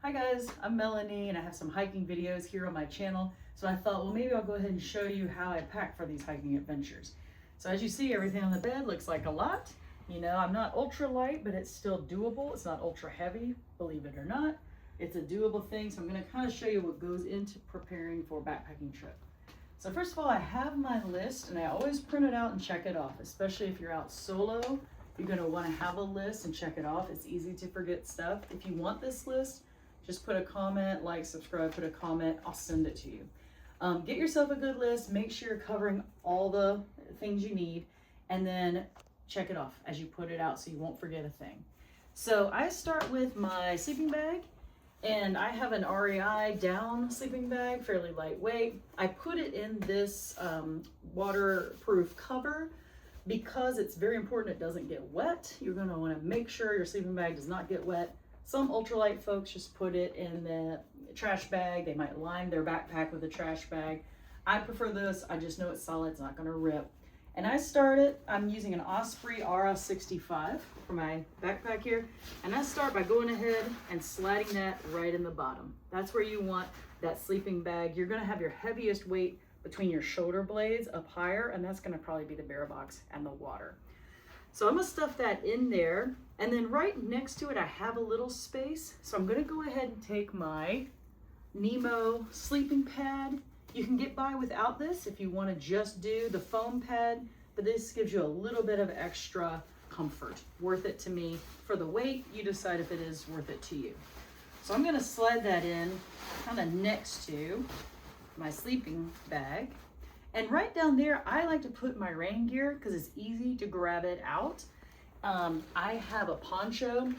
Hi guys, I'm Melanie and I have some hiking videos here on my channel. So I thought, well, maybe I'll go ahead and show you how I pack for these hiking adventures. So as you see, everything on the bed looks like a lot. You know, I'm not ultra light, but it's still doable. It's not ultra heavy, believe it or not. It's a doable thing. So I'm gonna kind of show you what goes into preparing for a backpacking trip. So first of all, I have my list and I always print it out and check it off, especially if you're out solo. You're gonna wanna have a list and check it off. It's easy to forget stuff. If you want this list, just put a comment, like, subscribe, put a comment, I'll send it to you. Get yourself a good list, make sure you're covering all the things you need, and then check it off as you put it out so you won't forget a thing. So I start with my sleeping bag, and I have an REI down sleeping bag, fairly lightweight. I put it in this waterproof cover because it's very important it doesn't get wet. You're gonna wanna make sure your sleeping bag does not get wet. Some ultralight folks just put it in the trash bag. They might line their backpack with a trash bag. I prefer this. I just know it's solid. It's not going to rip. And I'm using an Osprey RS65 for my backpack here. And I start by going ahead and sliding that right in the bottom. That's where you want that sleeping bag. You're going to have your heaviest weight between your shoulder blades up higher, and that's going to probably be the bear box and the water. So I'm gonna stuff that in there, and then right next to it I have a little space. So I'm gonna go ahead and take my Nemo sleeping pad. You can get by without this if you wanna just do the foam pad, but this gives you a little bit of extra comfort. Worth it to me. For the weight, you decide if it is worth it to you. So I'm gonna slide that in kind of next to my sleeping bag. And right down there, I like to put my rain gear because it's easy to grab it out. I have a poncho.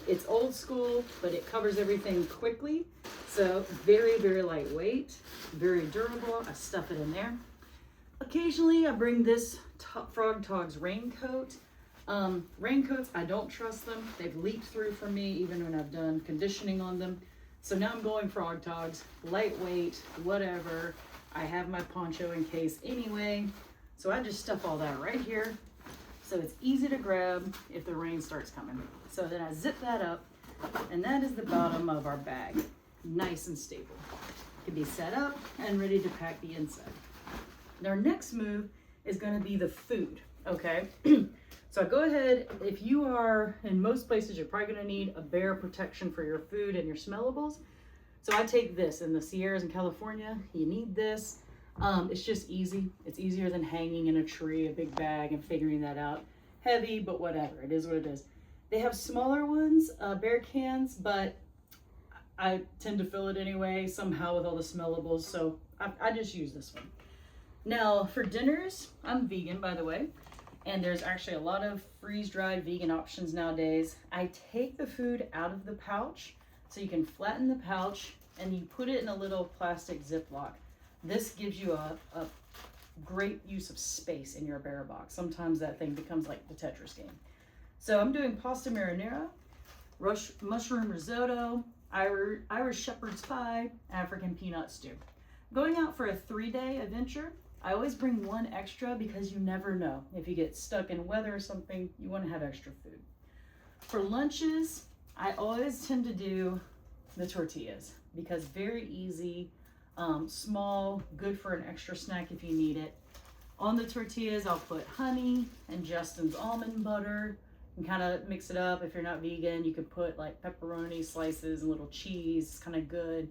It's old school, but it covers everything quickly. So very, very lightweight, very durable. I stuff it in there. Occasionally, I bring this Frog Togs raincoat. Raincoats, I don't trust them. They've leaked through for me even when I've done conditioning on them. So now I'm going Frog Togs, lightweight, whatever. I have my poncho in case anyway. So I just stuff all that right here. So it's easy to grab if the rain starts coming. So then I zip that up, and that is the bottom of our bag. Nice and stable. It can be set up and ready to pack the inside. And our next move is gonna be the food, okay? So go ahead, if you are in most places, you're probably gonna need a bear protection for your food and your smellables. So I take this in the Sierras in California. You need this. It's just easy. It's easier than hanging in a tree, a big bag, and figuring that out. Heavy, but whatever. It is what it is. They have smaller ones, bear cans, but I tend to fill it anyway, somehow with all the smellables. So I just use this one. Now for dinners, I'm vegan, by the way. And there's actually a lot of freeze-dried vegan options nowadays. I take the food out of the pouch. So you can flatten the pouch and you put it in a little plastic Ziploc. This gives you a great use of space in your bear box. Sometimes that thing becomes like the Tetris game. So I'm doing pasta marinara, mushroom risotto, Irish shepherd's pie, African peanut stew. Going out for a 3-day adventure, I always bring one extra because you never know. If you get stuck in weather or something, you want to have extra food. For lunches, I always tend to do the tortillas because very easy, small, good for an extra snack if you need it. On the tortillas, I'll put honey and Justin's almond butter and kind of mix it up. If you're not vegan, you could put like pepperoni slices and little cheese. It's kind of good.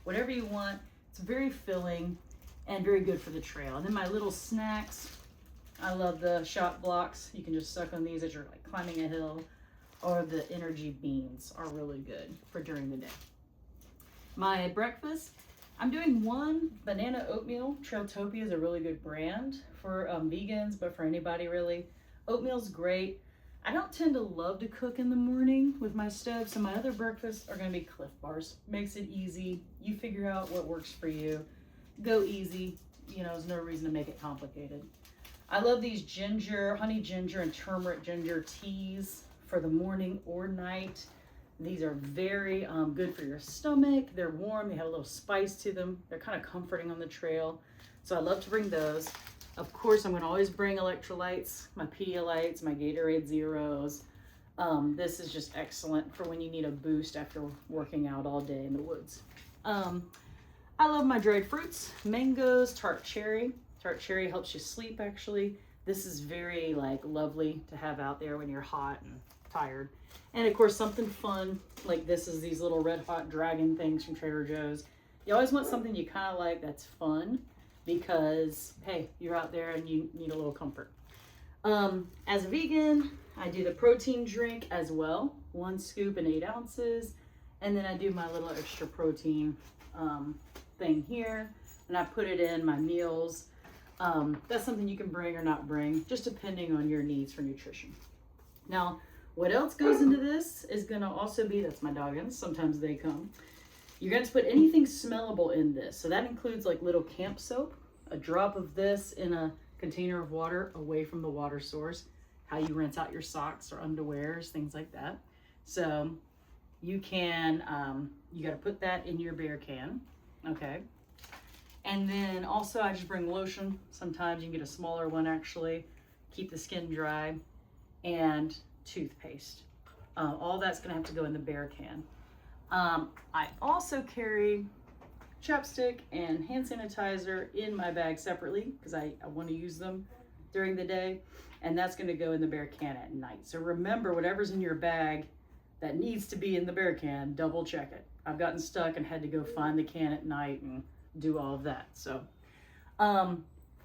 Whatever you want. It's very filling and very good for the trail. And then my little snacks, I love the shot blocks. You can just suck on these as you're like climbing a hill. Or the energy beans are really good for during the day. My breakfast, I'm doing one banana oatmeal. Trailtopia is a really good brand for vegans, but for anybody really. Oatmeal's great. I don't tend to love to cook in the morning with my stove, so my other breakfasts are gonna be Cliff Bars. Makes it easy. You figure out what works for you. Go easy. You know, there's no reason to make it complicated. I love these honey ginger and turmeric ginger teas for the morning or night. These are very good for your stomach. They're warm, they have a little spice to them. They're kind of comforting on the trail. So I love to bring those. Of course, I'm gonna always bring electrolytes, my Pedialytes, my Gatorade Zeros. This is just excellent for when you need a boost after working out all day in the woods. I love my dried fruits, mangoes, tart cherry. Tart cherry helps you sleep actually. This is very like lovely to have out there when you're hot and tired. And of course something fun, like this is these little red hot dragon things from Trader Joe's. You always want something you kind of like that's fun because, hey, you're out there and you need a little comfort. As a vegan, I do the protein drink as well. 1 scoop and 8 ounces. And then I do my little extra protein thing here. And I put it in my meals. That's something you can bring or not bring, just depending on your needs for nutrition. Now, what else goes into this is gonna also be, that's my doggins, sometimes they come. You're going to put anything smellable in this. So that includes like little camp soap, a drop of this in a container of water away from the water source, how you rinse out your socks or underwears, things like that. So you can, you got to put that in your bear can. Okay. And then also I just bring lotion. Sometimes you can get a smaller one actually, keep the skin dry, and toothpaste. All that's going to have to go in the bear can. I also carry chapstick and hand sanitizer in my bag separately because I want to use them during the day, and that's going to go in the bear can at night. So remember, whatever's in your bag that needs to be in the bear can, double check it. I've gotten stuck and had to go find the can at night and do all of that. So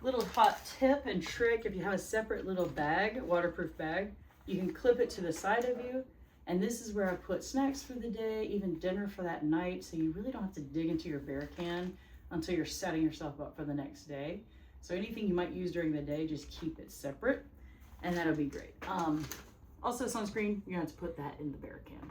little hot tip and trick, if you have a separate little bag, waterproof bag, you can clip it to the side of you. And this is where I put snacks for the day, even dinner for that night. So you really don't have to dig into your bear can until you're setting yourself up for the next day. So anything you might use during the day, just keep it separate and that'll be great. Also sunscreen, you're gonna have to put that in the bear can.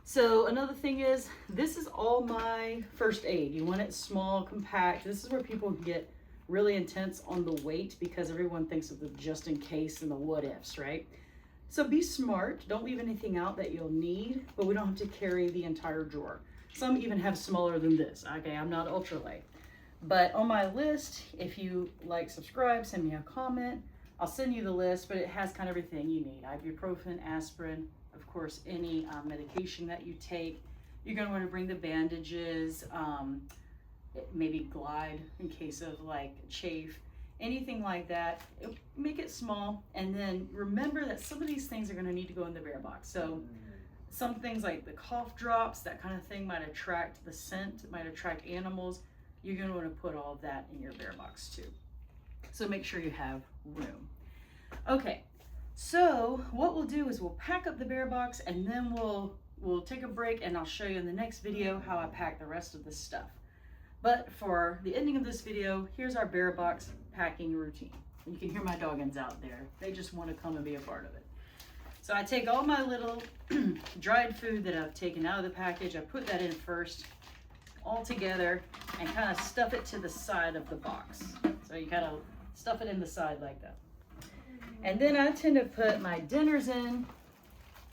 So another thing is, this is all my first aid. You want it small, compact. This is where people get really intense on the weight because everyone thinks of the just in case and the what ifs, right? So be smart, don't leave anything out that you'll need, but we don't have to carry the entire drawer. Some even have smaller than this. Okay, I'm not ultralight. But on my list, if you like, subscribe, send me a comment, I'll send you the list, but it has kind of everything you need. Ibuprofen, aspirin, of course, any medication that you take. You're gonna wanna bring the bandages, maybe Glide in case of like chafe. Anything like that, make it small, and then remember that some of these things are going to need to go in the bear box. So some things like the cough drops, that kind of thing might attract the scent, it might attract animals. You're going to want to put all of that in your bear box too. So make sure you have room. Okay, so what we'll do is we'll pack up the bear box and then we'll take a break, and I'll show you in the next video how I pack the rest of the stuff. But for the ending of this video, here's our bear box packing routine. You can hear my doggins out there. They just want to come and be a part of it. So I take all my little dried food that I've taken out of the package, I put that in first, all together, and kind of stuff it to the side of the box. So you kind of stuff it in the side like that. And then I tend to put my dinners in,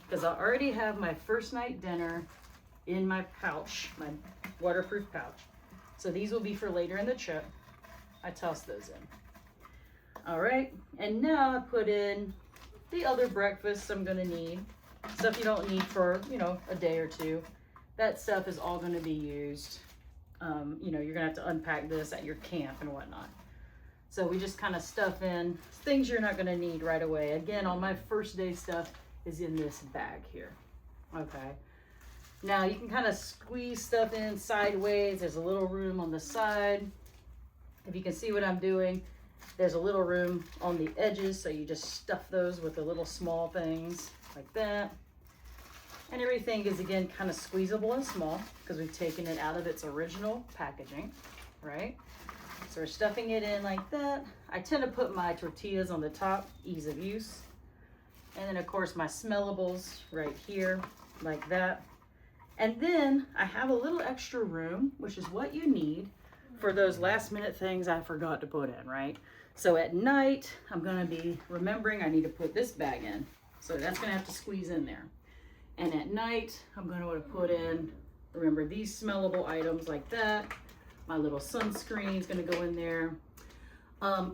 because I already have my first night dinner in my pouch, my waterproof pouch. So these will be for later in the trip. I toss those in. All right, and now I put in the other breakfasts I'm gonna need. Stuff you don't need for, you know, a day or two. That stuff is all gonna be used. You know, you're gonna have to unpack this at your camp and whatnot. So we just kind of stuff in things you're not gonna need right away. Again, all my first day stuff is in this bag here, okay? Now you can kind of squeeze stuff in sideways. There's a little room on the side. If you can see what I'm doing, there's a little room on the edges, so you just stuff those with the little small things like that. And everything is, again, kind of squeezable and small because we've taken it out of its original packaging, right? So we're stuffing it in like that. I tend to put my tortillas on the top, ease of use. And then, of course, my smellables right here, like that. And then I have a little extra room, which is what you need for those last minute things I forgot to put in, right? So at night, I'm gonna be remembering I need to put this bag in. So that's gonna have to squeeze in there. And at night, I'm gonna want to put in, remember, these smellable items like that. My little sunscreen is gonna go in there.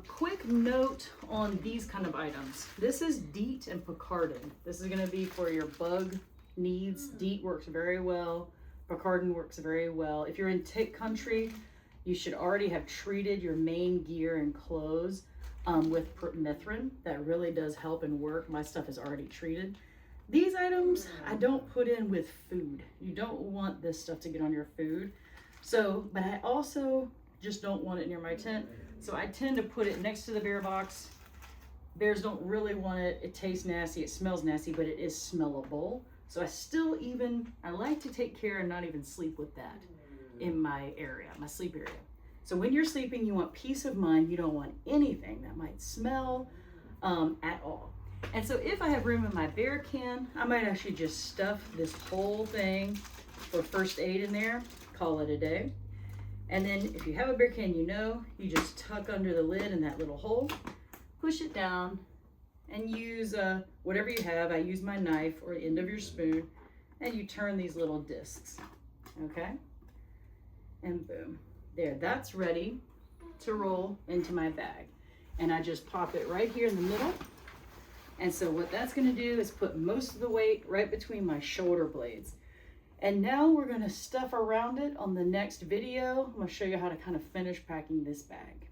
Quick note on these kind of items. This is DEET and Picaridin. This is going to be for your bug needs. DEET works very well. Picaridin works very well. If you're in tick country, you should already have treated your main gear and clothes with permethrin. That really does help and work. My stuff is already treated. These items I don't put in with food. You don't want this stuff to get on your food. So, but I also just don't want it near my tent. So I tend to put it next to the bear box. Bears don't really want it. It tastes nasty, it smells nasty, but it is smellable. So I like to take care and not even sleep with that in my area, my sleep area. So when you're sleeping, you want peace of mind. You don't want anything that might smell at all. And so if I have room in my bear can, I might actually just stuff this whole thing for first aid in there, call it a day. And then if you have a bear can, you just tuck under the lid in that little hole, push it down, and use whatever you have. I use my knife or the end of your spoon, and you turn these little discs, okay? And boom, there, that's ready to roll into my bag. And I just pop it right here in the middle. And so what that's gonna do is put most of the weight right between my shoulder blades. And now we're gonna stuff around it on the next video. I'm gonna show you how to kind of finish packing this bag.